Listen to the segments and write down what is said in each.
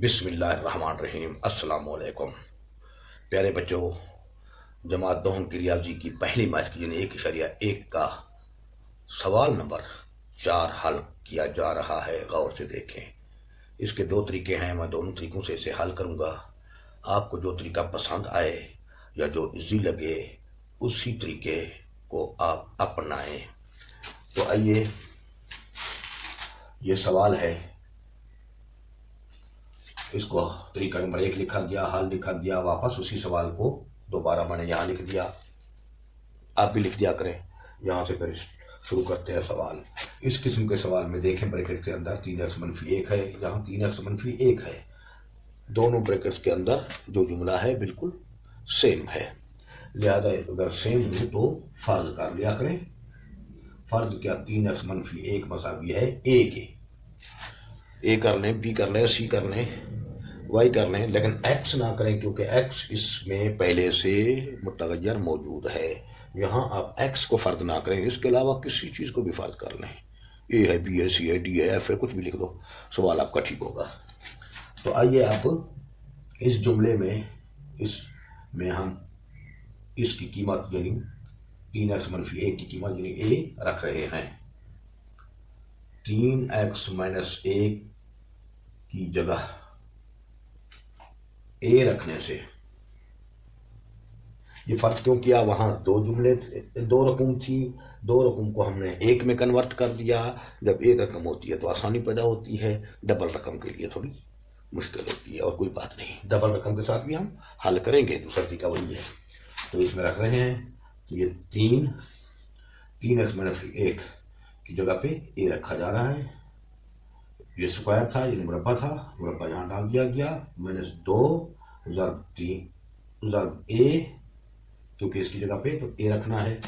बिस्मिल्लाहिर्रहमानिर्रहीम। अस्सलाम वालेकुम प्यारे बच्चों। जमात दोहन की रियाजी की पहली मैच की यानी 1.1 का सवाल नंबर 4 हल किया जा रहा है। गौर से देखें। इसके दो तरीके हैं, मैं दोनों तरीकों से इसे हल करूंगा। आपको जो तरीका पसंद आए या जो इजी लगे उसी तरीके को आप अपनाएं। तो आइए, ये सवाल है, इसको तरीका नंबर 1 लिखा गया, हल लिखा गया, वापस उसी सवाल को दोबारा मैंने यहाँ लिख दिया। आप भी लिख दिया करें। यहाँ से फिर शुरू करते हैं सवाल। इस किस्म के सवाल में देखें, ब्रैकेट के अंदर 3x-1 है, यहाँ 3x-1 है। दोनों ब्रैकेट्स के अंदर जो जुमला है बिल्कुल सेम है, लिहाजा अगर सेम हो तो फर्ज कर लिया करें। फर्ज क्या, 3x-1 मसावी है a के। ए कर लें, बी कर लें, सी कर लें, वाई कर लें, लेकिन एक्स ना करें क्योंकि एक्स इसमें पहले से मुतगय्यर मौजूद है। यहाँ आप एक्स को फर्ज ना करें, इसके अलावा किसी चीज़ को भी फर्ज कर लें। ए है, बी है, सी है, डी है, एफ है, कुछ भी लिख दो, सवाल आपका ठीक होगा। तो आइए आप इस जुमले में, इसमें हम इसकी कीमत यानी 3x-1 की कीमत यानी ए रख रहे हैं। 3x-1 की जगह ए रखने से ये फर्क क्यों किया, वहां दो जुमले दो रकम थी, दो रकम को हमने एक में कन्वर्ट कर दिया। जब एक रकम होती है तो आसानी पैदा होती है, डबल रकम के लिए थोड़ी मुश्किल होती है। और कोई बात नहीं, डबल रकम के साथ भी हम हल करेंगे, दूसरा तरीका वही है। तो इसमें रख रहे हैं, तो ये 3x-1 की जगह पे ए रखा जा रहा है। ये स्क्वायर था, ये मुरब्बा था, मुरब्बा यहाँ डाल दिया गया। -2 ज़रब 3 ज़रब ए, क्योंकि इसकी जगह पे तो ए रखना है।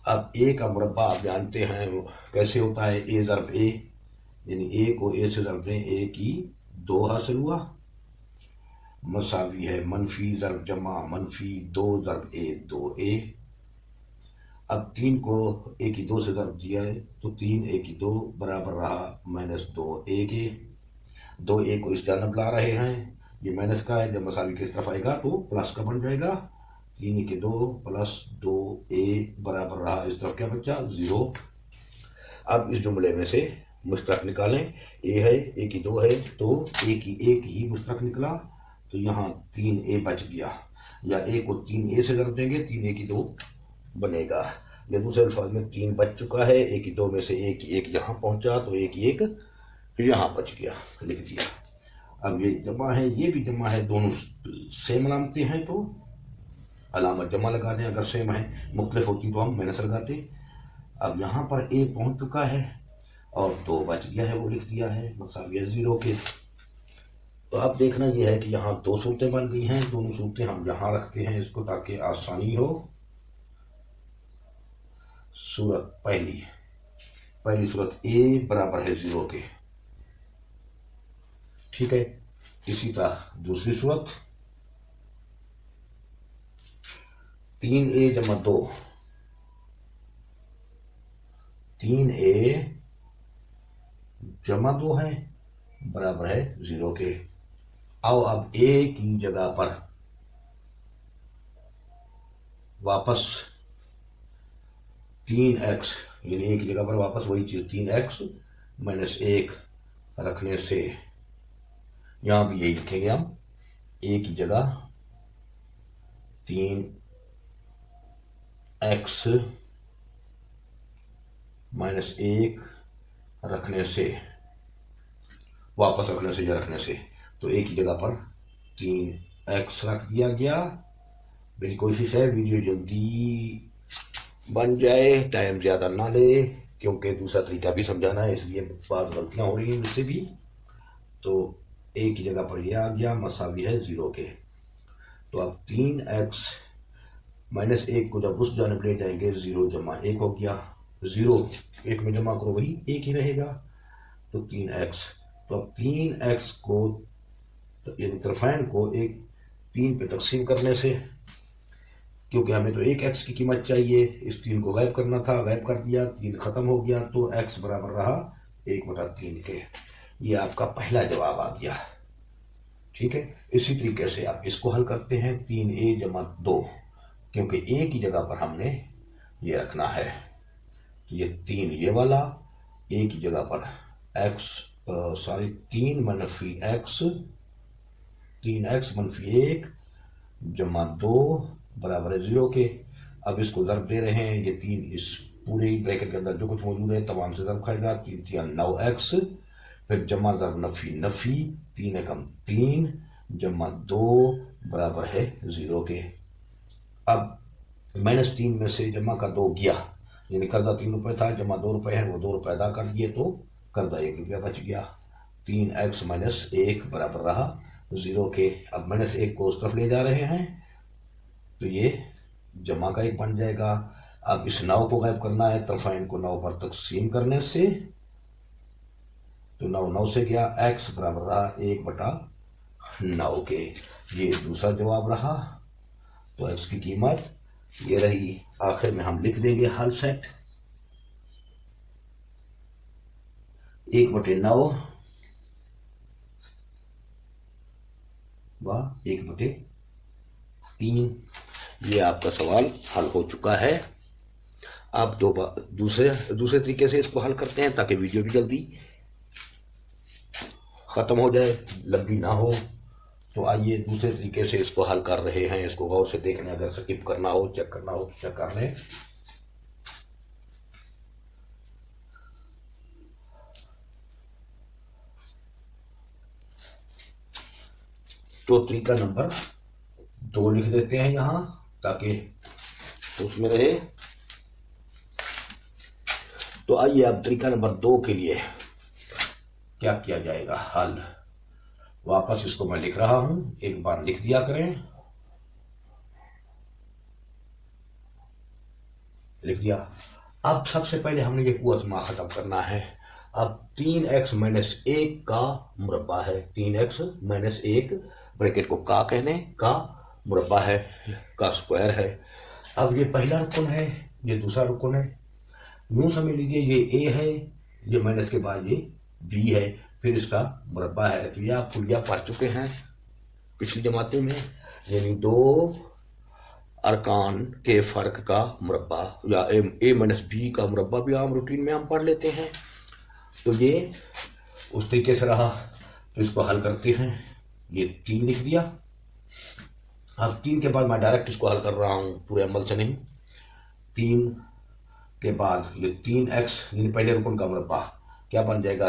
अब ए का मुरब्बा आप जानते हैं कैसे होता है, ए ज़रब ए, यानी ए को ए से ज़रब दें, ए की 2 हासिल हुआ, मसावी है मनफी ज़रब जमा -2 ज़रब ए 2a। अब 3 को ए की 2 से ज़रब दिया है तो 3 ए की 2 बराबर रहा -2a के। 2a को इस जानब ला रहे हैं, ये माइनस का है, जब मसावी की इस तरफ आएगा तो प्लस का बन जाएगा। 3 के 2 प्लस 2a बराबर रहा, इस तरफ क्या बचा 0। अब इस जुमले में से मुश्तरक निकालें, ए है, ए की 2 है तो ए की 1 ही मुश्तरक निकला, तो यहाँ 3a बच गया। या ए को 3a से ज़रब देंगे, 3a की 2 बनेगा। या दूसरे अल्फाज में 3 बच चुका है, ए की 2 में से ए की 1 यहाँ पहुंचा तो ए की 1 यहाँ बच गया, लिख दिया। अब ये जमा है, ये भी जमा है, दोनों सेम अलामतें हैं तो अलामत जमा लगा दें। अगर सेम है, मुख्तलिफ होती तो हम माइनस लगाते। अब यहाँ पर ए पहुंच चुका है और 2 बच गया है, वो लिख दिया है मसावी 0 के। तो अब देखना यह है कि यहाँ 2 सूरतें बन गई हैं, दोनों सूरतें हम यहाँ रखते हैं इसको ताकि आसानी हो। सूरत पहली सूरत ए बराबर है 0 के, ठीक है। इसी तरह दूसरी सूरत 3a जमा 2, 3a जमा 2 है बराबर है 0 के। आओ अब a की जगह पर वापस 3x यानी a की जगह पर वापस वही चीज 3x-1 रखने से यहां भी यही लिखेंगे हम, a की जगह 3x-1 रखने से, वापस रखने से या रखने से, तो a की जगह पर 3x रख दिया गया। मेरी कोशिश है वीडियो जल्दी बन जाए, टाइम ज़्यादा ना ले, क्योंकि दूसरा तरीका भी समझाना है, इसलिए बहुत गलतियां हो रही हैं मुझसे भी। तो ए की जगह पर यह आ गया, मसावी है 0 के। तो अब 3x-1 को जब उस जानब ले जाएंगे, 0 जमा 1 हो गया, 0 1 में जमा करो वही 1 ही रहेगा, तो 3x। तो अब 3x को यानी तरफैन को 3 पे तकसीम करने से, क्योंकि हमें तो 1 x की कीमत चाहिए, इस 3 को गायब करना था, गायब कर दिया, 3 खत्म हो गया, तो x बराबर रहा 1/3 के। ये आपका पहला जवाब आ गया। ठीक है। इसी तरीके से आप इसको हल करते हैं 3a जमा 2, क्योंकि a की जगह पर हमने ये रखना है, तो ये 3 ये वाला, a की जगह पर x 3 मनफी x, 3x मनफी 1 जमा 2 बराबर है 0 के। अब इसको ज़र्ब दे रहे हैं, ये 3 इस पूरे ब्रैकेट के अंदर जो कुछ मौजूद है तमाम से ज़र्ब खाएगा, 3 3 9x, फिर जमा ज़र्ब नफी नफी, 3 एकम 3 जमा 2 बराबर है 0 के। अब -3 में से जमा का 2 गया, यानी कर्जा 3 रुपए था, जमा 2 रुपए है, वो 2 रुपए अदा कर दिए तो कर्जा 1 रुपया बच गया। 3x - 1 बराबर रहा 0 के। अब -1 को उस तरफ ले जा रहे हैं तो ये जमा का 1 बन जाएगा। अब इस 9 को गायब करना है, तरफाइन को 9 पर तकसीम करने से, तो 9 9 से गया, x बराबर रहा 1/9 के। ये दूसरा जवाब रहा। तो x की कीमत ये रही। आखिर में हम लिख देंगे हल सेट 1/9 व 1/3। ये आपका सवाल हल हो चुका है। आप दूसरे तरीके से इसको हल करते हैं ताकि वीडियो भी जल्दी खत्म हो जाए, लंबी ना हो। तो आइए दूसरे तरीके से इसको हल कर रहे हैं। इसको गौर से देखने, अगर स्किप करना हो, चेक करना हो तो चेक कर लें। तो तरीका नंबर 2 लिख देते हैं यहां ताकि उसमें रहे। तो आइए अब तरीका नंबर 2 के लिए क्या किया जाएगा हल। वापस इसको मैं लिख रहा हूं, एक बार लिख दिया करें। लिख दिया। अब सबसे पहले हमने ये कुव्वत मा खत्म करना है। अब 3x - 1 का मुरब्बा है, 3x - 1 ब्रैकेट को का कहने, का मुरब्बा है, का स्क्वायर है। अब ये पहला रुकन है, ये दूसरा रुकन है। यूं समझ लीजिए ये a है, ये माइनस के बाद ये b है, फिर इसका मुरब्बा है। तो ये आप फुलिया पढ़ चुके हैं पिछली जमातों में, यानी 2 अरकान के फर्क का मुरब्बा, या a - b का मुरब्बा भी आम रूटीन में हम पढ़ लेते हैं। तो ये उस तरीके से रहा। तो इसको हल करते हैं। ये 3 लिख दिया। अब 3 के बाद मैं डायरेक्ट इसको हल कर रहा हूं, पूरे अमल से नहीं। 3 के बाद ये 3x, यानी पहले रुकन का मुरब्बा क्या बन जाएगा,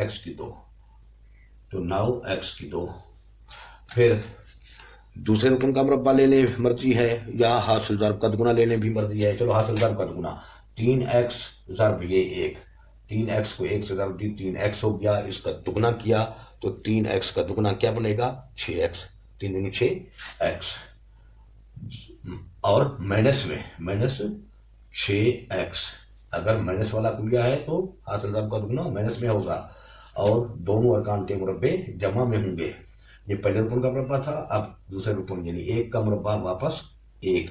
x की 2, तो 9x की 2। फिर दूसरे रुकन का मुरब्बा लेने मर्जी है या हासिल ज़र्ब का दुगुना लेने भी मर्जी है। चलो हासिल ज़र्ब का दुगुना, 3x ज़र्ब ये 1, 3x को 1 से ज़र्ब दी, 3x हो गया, इसका दुगुना किया तो 3x का दुगुना क्या बनेगा, 6x, 3 दूनी 6x। और माइनस में -6x, अगर माइनस वाला कुलिया है तो हासिल ज़र्ब का दुगुना माइनस में होगा, और दोनों अरकान के मुरब्बे जमा में होंगे। ये पहले रुकन का मुरब्बा था, अब दूसरे रुकन यानी 1 का मुरब्बा वापस 1,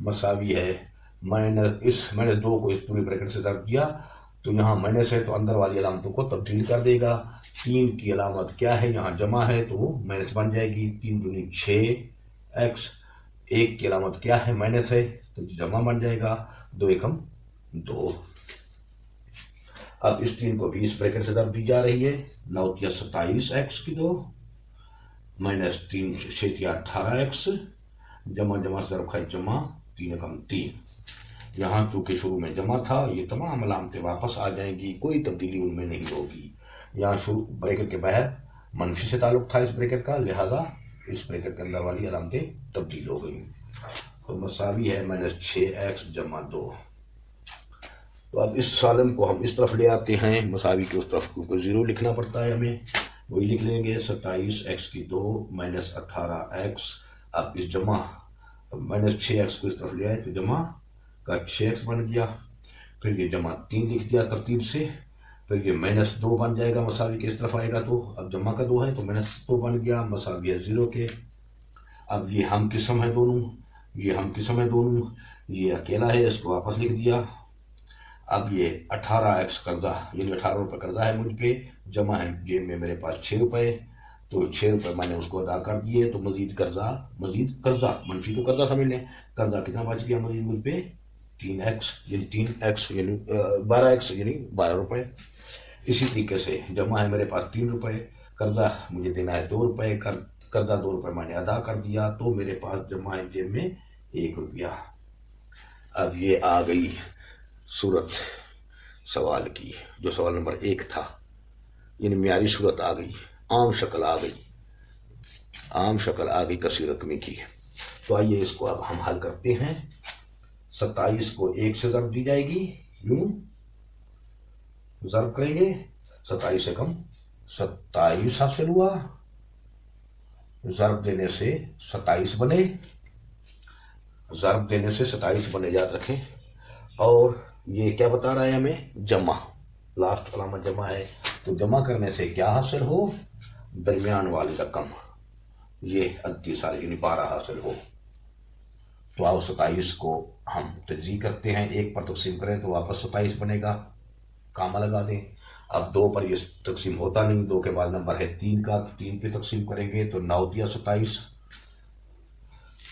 मसावी है। -2 को इस पूरी ब्रैकेट से ज़र्ब दिया तो यहाँ माइनस है तो अंदर वाली अलामतों को तब्दील कर देगा। 3 की अलामत क्या है, यहाँ जमा है तो वो माइनस बन जाएगी, 3 दूनी 6x। 1 की अलामत क्या है, माइनस है तो जमा बन जाएगा, 2 एकम 2। अब इस 3 को भी इस ब्रैकेट से ज़र्ब दी जा रही है, 9 तिया 27x की 2 -3 6 तिया 18x, जमा जमा से ज़र्ब खाई जमा, 3 एकम 3। यहाँ चूंकि शुरू में जमा था, ये तमाम अलामतें वापस आ जाएंगी, कोई तब्दीली उनमें नहीं होगी। यहाँ शुरू ब्रैकेट के बाहर मनफी से ताल्लुक था इस ब्रैकेट का, लिहाजा इस ब्रैकेट के अंदर वाली अलामतें तब्दील हो गई। तो मसावी है -6x जमा 2। तो अब इस सालम को हम इस तरफ ले आते हैं, मसावी की उस तरफ, क्योंकि 0 लिखना पड़ता है हमें, वही लिख लेंगे। 27x की 2 -18x। अब इस जमा -6x को इस तरफ ले आए तो जमा का 6x बन गया। फिर ये जमा 3 लिख दिया तरतीब से, फिर ये -2 बन जाएगा, मसावी के इस तरफ आएगा तो अब जमा का 2 है तो -2 बन गया, मसावी है 0 के। अब ये हम किस्म है दोनों, ये हम किस्म है दोनों, ये अकेला है, इसको वापस लिख दिया। अब ये 18x कर्जा यानी 18 रुपये कर्जा है मुझ पे, जमा है जेब में मेरे पास 6 रुपये, तो 6 रुपये मैंने उसको अदा कर दिए, तो मजीद कर्जा मनफी को कर्जा समझ लें। कर्जा कितना बच गया मजीद मुझ पे 3x यानी 12x यानी 12 रुपये। इसी तरीके से जमा है मेरे पास 3 रुपये, कर्जा मुझे देना है 2 रुपये, कर्जा 2 रुपये मैंने अदा कर दिया, तो मेरे पास जमा है जेब में 1 रुपया। अब ये आ गई सूरत सवाल की, जो सवाल नंबर 1 था, यानी म्यारी सूरत आ गई, आम शक्ल आ गई कसी रकमी की। तो आइए इसको अब हम हल करते हैं। 27 को 1 से ज़रब दी जाएगी, यूं ज़रब करेंगे, 27 से कम 27 हासिल हुआ, ज़रब देने से 27 बने, ज़रब देने से 27 बने, याद रखें। और ये क्या बता रहा है हमें, जमा, लास्ट अलामत जमा है, तो जमा करने से क्या हासिल हो, दरमियान वाली रकम, ये 38 यानी 12 हासिल हो। तो आओ 27 को हम तजी करते हैं, 1 पर तकसीम करें तो वापस 27 बनेगा, कामा लगा दें। अब 2 पर ये तकसीम होता नहीं, 2 के बाद नंबर है 3 का, तो 3 पे तकसीम करेंगे तो 9 दिया 27।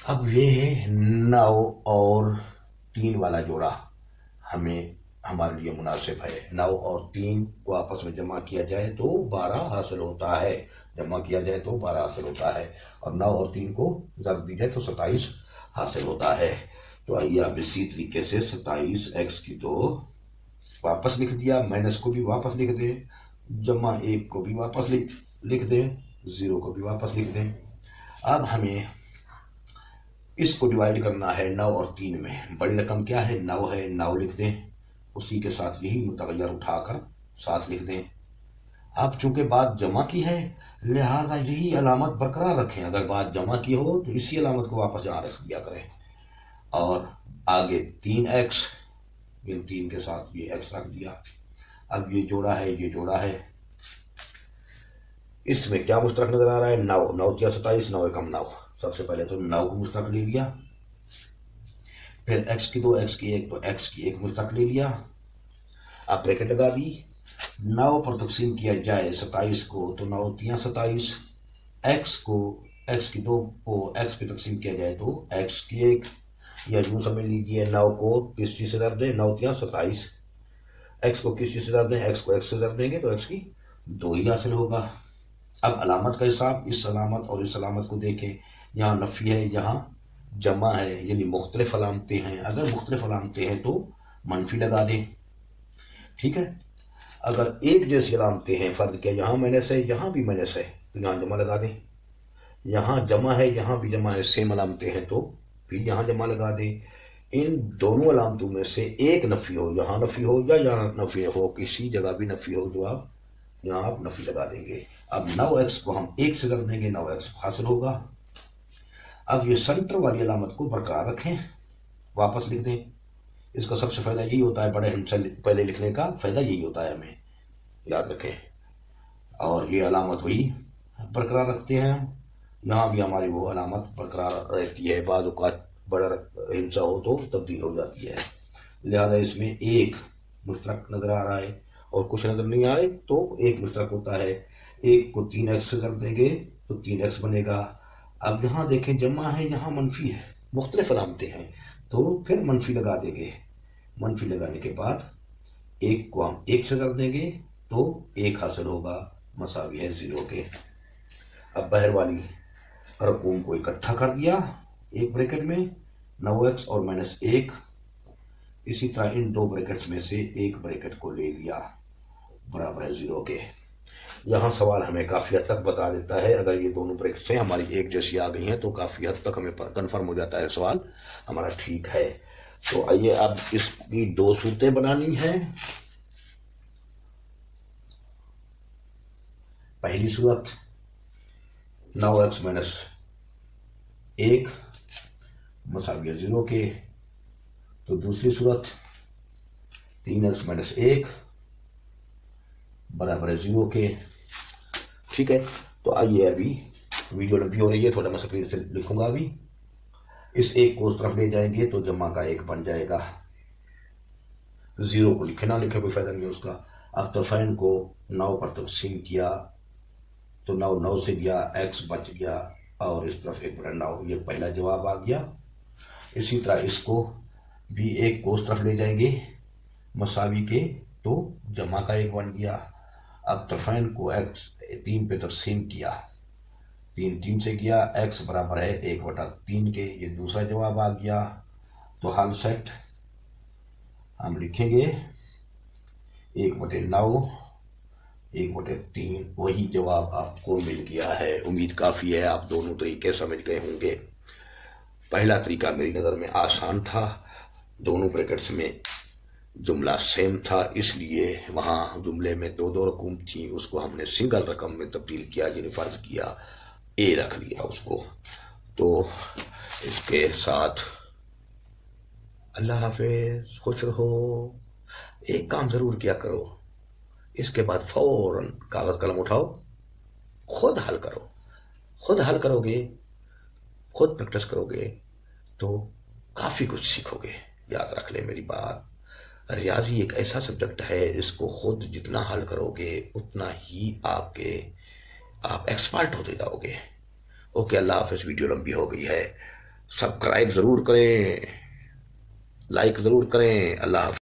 अब ये 9 और 3 वाला जोड़ा हमें हमारे लिए मुनासिब है। 9 और 3 को आपस में जमा किया जाए तो 12 हासिल होता है, जमा किया जाए तो 12 हासिल होता है, और 9 और 3 को ज़रब दी जाए तो 27 हासिल होता है। तो आइए आप इसी तरीके से 27x की 2 वापस लिख दिया, माइनस को भी वापस लिख दें, जमा 1 को भी वापस लिख दें, 0 को भी वापस लिख दें। अब हमें इसको डिवाइड करना है 9 और 3 में, बड़ी रकम क्या है 9 है, 9 लिख दें, उसी के साथ यही मुतगय्यर उठाकर 7 लिख दें। अब चूंकि बात जमा की है लिहाजा यही अलामत बरकरार रखें, अगर बात जमा की हो तो इसी अलामत को वापस यहाँ रख दिया करें। और आगे 3x, 3 के साथ ये x रख दिया। अब ये जोड़ा है, इसमें क्या मुश्तरक नजर आ रहा है, 9, 9 या 27, 9 कम 9, सबसे पहले तो 9 को मुश्तरक ले लिया, फिर x की 2, x की 1, तो x की 1 मुश्तरक ले लिया। अब ब्रैकेट लगा दी, 9 पर तकसीम किया जाए 27 को तो 9 3 27, x की 2 को x पे तकसीम किया जाए तो x की 1, या यूं समझ लीजिए 9 को किस चीज से ज़रब दें, 9 3 27, x को किस चीज से ज़रब दें, x को x से ज़रब देंगे तो x की 2 ही हासिल होगा। अब अलामत का हिसाब, इस अलामत और इस अलामत को देखें, यहाँ नफ़ी है, यहाँ जमा है, यानी मुख्तलिफ अलामतें हैं, अगर मुख्तलिफ अलामतें हैं तो मनफी लगा दें, ठीक है। अगर एक जैसी अलामतें हैं, फर्ज क्या यहाँ माइनस है यहाँ भी माइनस है, तो यहाँ जमा लगा दें, यहाँ जमा है यहाँ भी जमा है, सेम अलामतें हैं तो फिर यहाँ जमा लगा दें। इन दोनों अलामतों में से एक नफ़ी हो, यहाँ नफ़ी हो या यहाँ नफ़ी हो, किसी जगह भी नफ़ी हो तो आप यहाँ आप नफ़ी लगा देंगे। अब 9x को हम 1 से ज़रब देंगे, 9x हासिल होगा। अब ये सेंटर वाली अलामत को बरकरार रखें, वापस लिख दें, इसका सबसे फ़ायदा यही होता है, बड़े हिस्सा पहले लिखने का फ़ायदा यही होता है, हमें याद रखें। और ये अलामत वही बरकरार रखते हैं, यहाँ भी हमारी वो अलामत बरकरार रहती है, बाद औक़ात बड़ा हिस्सा हो तो तब्दील हो जाती है, लिहाजा इसमें 1 मुश्तरक नज़र आ रहा है, और कुछ नज़र नहीं आए तो 1 मुश्तरक होता है। 1 को 3x से ज़रब देंगे तो 3x बनेगा। अब यहाँ देखें जमा है यहाँ मनफी है, मुख्तलिफ अलामतें हैं, तो फिर मनफी लगा देंगे, मनफी लगाने के बाद 1 को हम 1 से ज़रब देंगे तो 1 हासिल होगा, मसावी है 0 के। अब बाहर वाली रकूम को इकट्ठा कर दिया एक ब्रैकेट में, 9x और -1, इसी तरह इन 2 ब्रैकेट्स में से एक ब्रैकेट को ले लिया, बराबर है 0 के। यहाँ सवाल हमें काफ़ी हद तक बता देता है, अगर ये दोनों ब्रैकेट्स हैं हमारी एक जैसी आ गई हैं तो काफ़ी हद तक हमें कन्फर्म हो जाता है सवाल हमारा ठीक है। तो आइए अब इसकी 2 सूरतें बनानी हैं। पहली सूरत 9x - 1 मसावी 0 के, तो दूसरी सूरत 3x - 1 बराबर है 0 के, ठीक है। तो आइए अभी वीडियो लंबी हो रही है, थोड़ा मैं स्पीड से लिखूंगा। अभी इस 1 को उस तरफ ले जाएंगे तो जमा का 1 बन जाएगा, जीरो को लिखे ना लिखे कोई फायदा नहीं है उसका। अब तरफैन को 9 पर तकसीम किया तो 9 9 से गया, x बच गया और इस तरफ 1/9, ये पहला जवाब आ गया। इसी तरह इसको भी 1 को उस तरफ ले जाएंगे मसावी के तो जमा का 1 बन गया। अब तरफैन को x 3 पे तकसीम किया, 3 3 से गया, x बराबर है 1/3 के, ये दूसरा जवाब आ गया। तो हल सेट हम लिखेंगे 1/9 1/3, वही जवाब आपको मिल गया है। उम्मीद काफ़ी है आप दोनों तरीके समझ गए होंगे। पहला तरीका मेरी नज़र में आसान था, दोनों ब्रैकेट्स में जुमला सेम था, इसलिए वहाँ जुमले में 2 रकम थी, उसको हमने सिंगल रकम में तब्दील किया, यानी फ़र्ज किया ए रख लिया उसको। तो इसके साथ अल्लाह हाफिज, खुश रहो। एक काम ज़रूर किया करो, इसके बाद फौरन कागज़ कलम उठाओ, खुद हल करो। खुद हल करोगे, खुद प्रैक्टिस करोगे तो काफ़ी कुछ सीखोगे। याद रख ले मेरी बात, रियाजी एक ऐसा सब्जेक्ट है, इसको खुद जितना हल करोगे उतना ही आप एक्सपर्ट होते जाओगे। ओके, अल्लाह हाफिज़। वीडियो लंबी हो गई है, सब्सक्राइब ज़रूर करें, लाइक ज़रूर करें। अल्लाह हाफिज़।